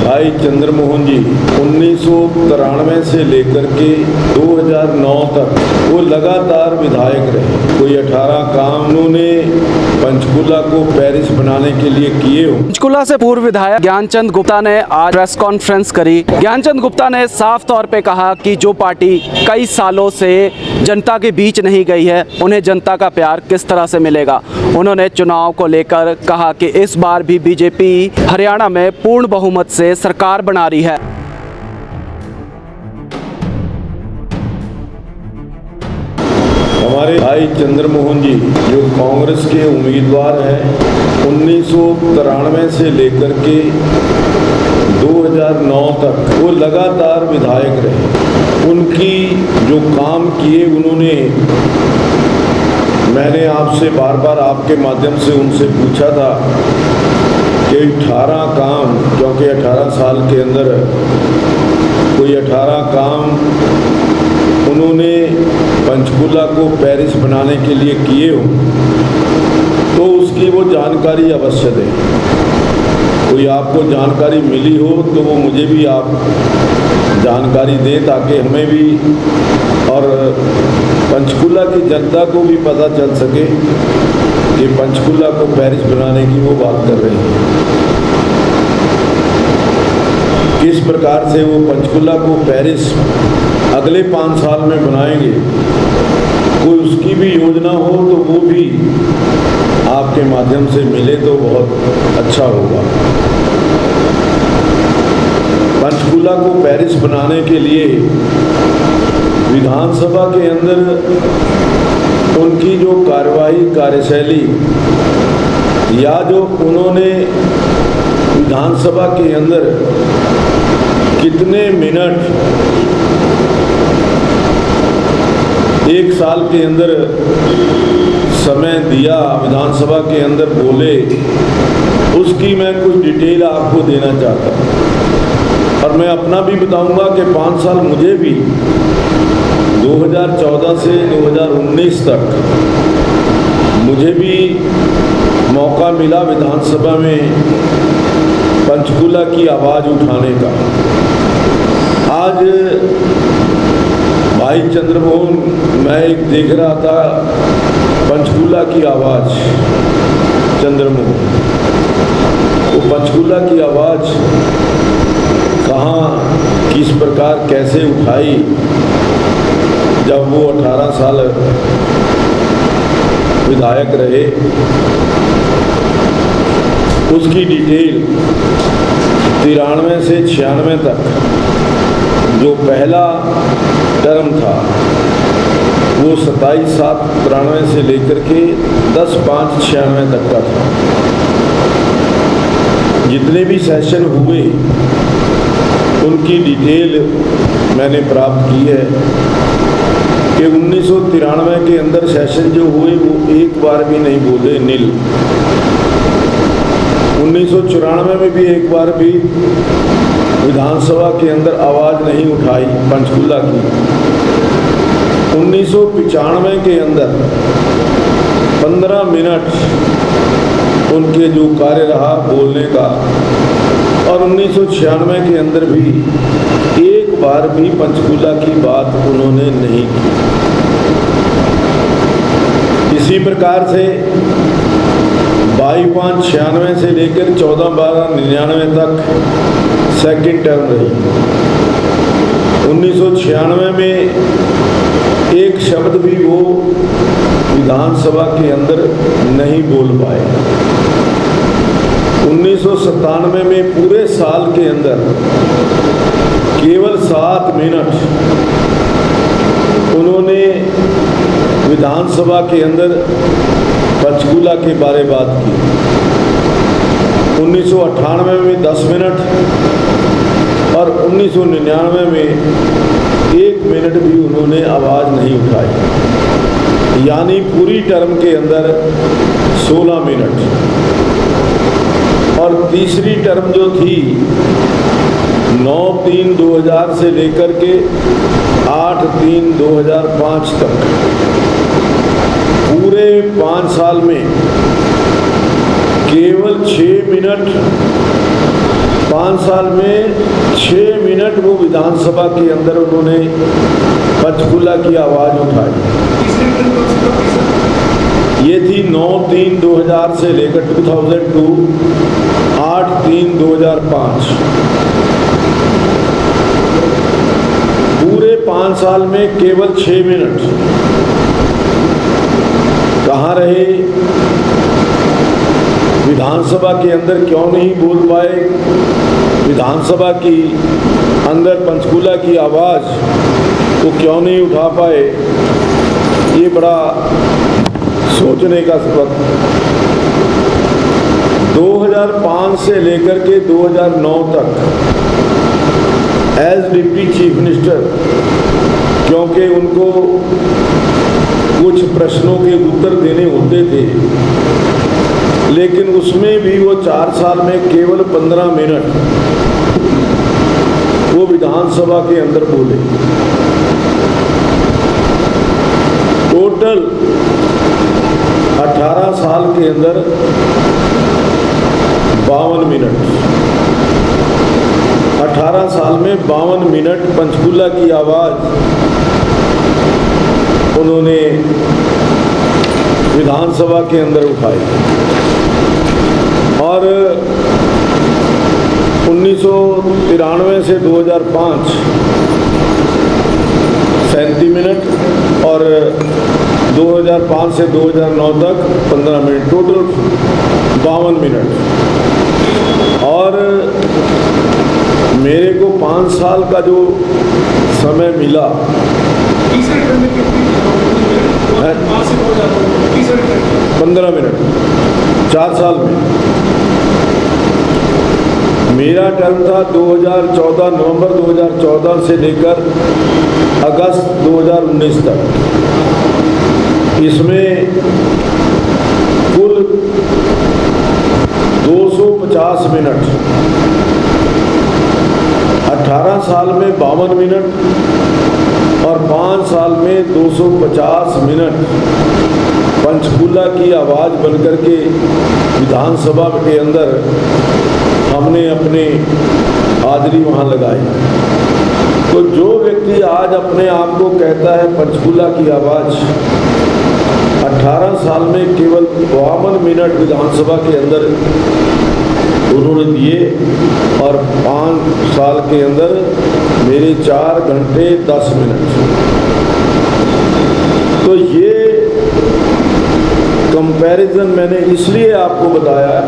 भाई चंद्रमोहन जी 1993 से लेकर के 2009 तक वो लगातार विधायक रहे। कोई 18 काम उन्होंने पंचकुला को पेरिस बनाने के लिए किए हो। पंचकुला से पूर्व विधायक ज्ञानचंद गुप्ता ने आज प्रेस कॉन्फ्रेंस करी। ज्ञानचंद गुप्ता ने साफ तौर पे कहा कि जो पार्टी कई सालों से जनता के बीच नहीं गई है, उन्हें जनता का प्यार किस तरह से मिलेगा। उन्होंने चुनाव को लेकर कहा कि इस बार भी बीजेपी हरियाणा में पूर्ण बहुमत से सरकार बना रही है। हमारे भाई चंद्रमोहन जी जो कांग्रेस के उम्मीदवार हैं, 1993 से लेकर के 2009 तक वो लगातार विधायक रहे। उनकी जो काम किए उन्होंने, मैंने आपसे बार बार आपके माध्यम से उनसे पूछा था कि 18 काम, क्योंकि 18 साल के अंदर कोई 18 काम उन्होंने पंचकुला को पेरिस बनाने के लिए किए हो, तो उसकी वो जानकारी अवश्य दें। कोई आपको जानकारी मिली हो तो वो मुझे भी आप जानकारी दें, ताकि हमें भी और पंचकुला की जनता को भी पता चल सके कि पंचकुला को पेरिस बनाने की वो बात कर रहे हैं। किस प्रकार से वो पंचकुला को पेरिस अगले 5 साल में बनाएंगे, कोई उसकी भी योजना हो तो वो भी आपके माध्यम से मिले तो बहुत अच्छा होगा। पंचकुला को पेरिस बनाने के लिए विधानसभा के अंदर उनकी जो कार्यवाही कार्यशैली या जो उन्होंने विधानसभा के अंदर कितने मिनट एक साल के अंदर समय दिया विधानसभा के अंदर बोले, उसकी मैं कुछ डिटेल आपको देना चाहता हूँ। और मैं अपना भी बताऊंगा कि 5 साल मुझे भी 2014 से 2019 तक मुझे भी मौका मिला विधानसभा में पंचकुला की आवाज़ उठाने का। आज भाई चंद्रमोहन, मैं एक देख रहा था पंचकुला की आवाज़, चंद्रमोहन, वो पंचकुला की आवाज़ कहाँ किस प्रकार कैसे उठाई जब वो 18 साल विधायक रहे, उसकी डिटेल 93 से 96 तक जो पहला टर्म था वो 27/7/93 से लेकर के 10/5/96 तक का था। जितने भी सेशन हुए उनकी डिटेल मैंने प्राप्त की है कि 1993 के अंदर सेशन जो हुए वो एक बार भी नहीं बोले नील। 1994 में भी एक बार भी विधानसभा के अंदर आवाज़ नहीं उठाई पंचकुला की। 1995 के अंदर 15 मिनट उनके जो कार्य रहा बोलने का, और 1996 के अंदर भी एक बार भी पंचकुला की बात उन्होंने नहीं की। इसी प्रकार से 22/5/96 से लेकर 14/12/99 तक सेकंड टर्म रही। 1996 में एक शब्द भी वो विधानसभा के अंदर नहीं बोल पाए। 1997 में पूरे साल के अंदर केवल 7 मिनट उन्होंने विधानसभा के अंदर पंचकुला के बारे बात की। 1998 में 10 मिनट और 1999 में 1 मिनट भी उन्होंने आवाज़ नहीं उठाई, यानी पूरी टर्म के अंदर 16 मिनट। और तीसरी टर्म जो थी 9/3/2000 से लेकर के 8/3/2005 तक, पूरे 5 साल में केवल 6 मिनट 5 साल में 6 मिनट वो विधानसभा के अंदर उन्होंने पंचकूला की आवाज़ उठाई। ये थी 9/3/2000 से लेकर 2002, 8/3/2005। पूरे 5 साल में केवल 6 मिनट कहाँ रहे? विधानसभा के अंदर क्यों नहीं बोल पाए? विधानसभा की अंदर पंचकूला की आवाज़ को क्यों नहीं उठा पाए? ये बड़ा सोचने का सबक। 2005 से लेकर के 2009 तक एज डिप्टी चीफ मिनिस्टर, क्योंकि उनको कुछ प्रश्नों के उत्तर देने होते थे, लेकिन उसमें भी वो 4 साल में केवल 15 मिनट वो विधानसभा के अंदर बोले। टोटल 18 साल के अंदर 52 मिनट, 18 साल में 52 मिनट पंचकूला की आवाज़ उन्होंने विधानसभा के अंदर उठाई। और 1993 से 2005 37 मिनट और 2005 से 2009 तक 15 मिनट, टोटल 52 मिनट। और मेरे को 5 साल का जो समय मिला, 15 मिनट 4 साल में। मेरा टर्म था 2014, नवंबर 2014 से लेकर अगस्त 2019 तक। इसमें कुल 250 मिनट, 18 साल में 52 मिनट और 5 साल में 250 मिनट पंचकूला की आवाज़ बनकर के विधानसभा के अंदर हमने अपने हाजिरी वहाँ लगाई। तो जो व्यक्ति आज अपने आप को कहता है पंचकूला की आवाज़, 18 साल में केवल 52 मिनट विधानसभा के अंदर उन्होंने दिए और 5 साल के अंदर मेरे 4 घंटे 10 मिनट। तो ये कंपैरिजन मैंने इसलिए आपको बताया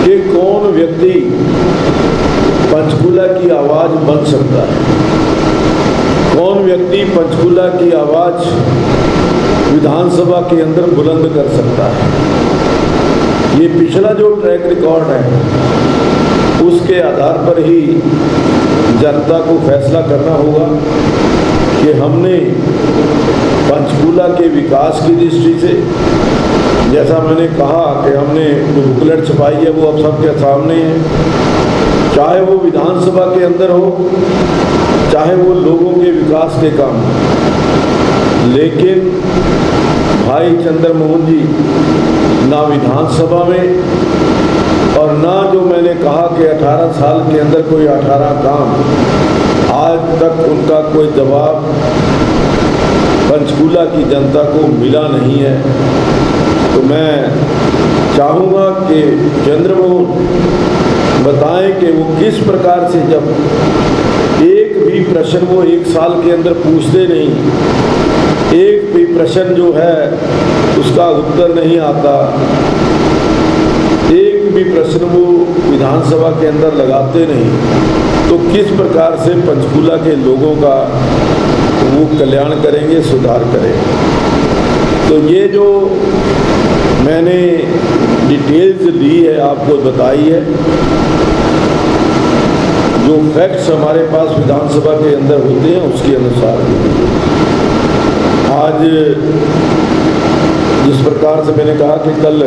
कि कौन व्यक्ति पंचकूला की आवाज़ बन सकता है, कौन व्यक्ति पंचकूला की आवाज़ विधानसभा के अंदर बुलंद कर सकता है। ये पिछला जो ट्रैक रिकॉर्ड है उसके आधार पर ही जनता को फैसला करना होगा कि हमने पंचकूला के विकास की दृष्टि से, जैसा मैंने कहा कि हमने जो बुकलेट छपाई है वो अब सबके सामने है, चाहे वो विधानसभा के अंदर हो, चाहे वो लोगों के विकास के काम। लेकिन भाई चंद्रमोहन जी ना विधानसभा में और ना जो मैंने कहा कि 18 साल के अंदर कोई 18 काम, आज तक उनका कोई जवाब पंचकूला की जनता को मिला नहीं है। तो मैं चाहूँगा कि चंद्रमोहन बताएं कि वो किस प्रकार से, जब एक भी प्रश्न वो 1 साल के अंदर पूछते नहीं, एक भी प्रश्न जो है उसका उत्तर नहीं आता, एक भी प्रश्न वो विधानसभा के अंदर लगाते नहीं, तो किस प्रकार से पंचकूला के लोगों का वो कल्याण करेंगे, सुधार करेंगे। तो ये जो मैंने डिटेल्स ली है, आपको बताई है, जो फैक्ट्स हमारे पास विधानसभा के अंदर होते हैं उसके अनुसार आज जिस प्रकार से मैंने कहा कि कल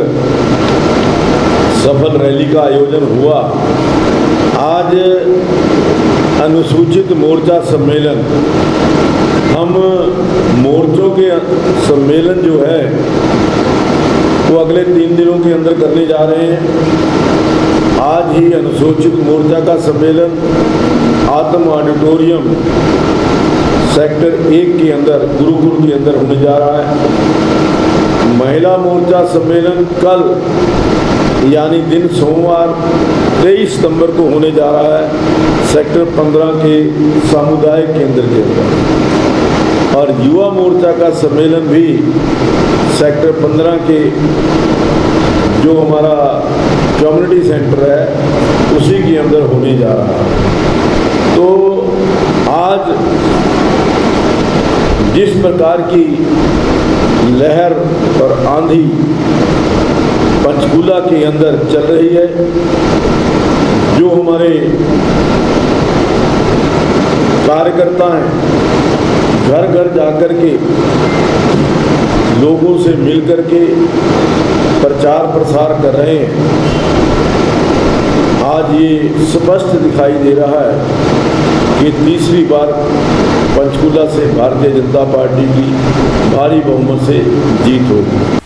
सफल रैली का आयोजन हुआ, आज अनुसूचित मोर्चा सम्मेलन, हम मोर्चों के सम्मेलन जो है वो अगले 3 दिनों के अंदर करने जा रहे हैं। आज ही अनुसूचित मोर्चा का सम्मेलन आत्म ऑडिटोरियम सेक्टर 1 के अंदर गुरुकुल के अंदर होने जा रहा है। महिला मोर्चा सम्मेलन कल यानी दिन सोमवार 23 सितंबर को होने जा रहा है सेक्टर 15 के सामुदायिक केंद्र के अंदर, और युवा मोर्चा का सम्मेलन भी सेक्टर 15 के जो हमारा कम्युनिटी सेंटर है उसी के अंदर होने जा रहा है। तो आज जिस प्रकार की लहर और आंधी पंचकूला के अंदर चल रही है, जो हमारे कार्यकर्ता हैं घर घर जाकर के लोगों से मिल कर के प्रचार प्रसार कर रहे हैं, आज ये स्पष्ट दिखाई दे रहा है कि तीसरी बार पंचकूला से भारतीय जनता पार्टी की भारी बहुमत से जीत होगी।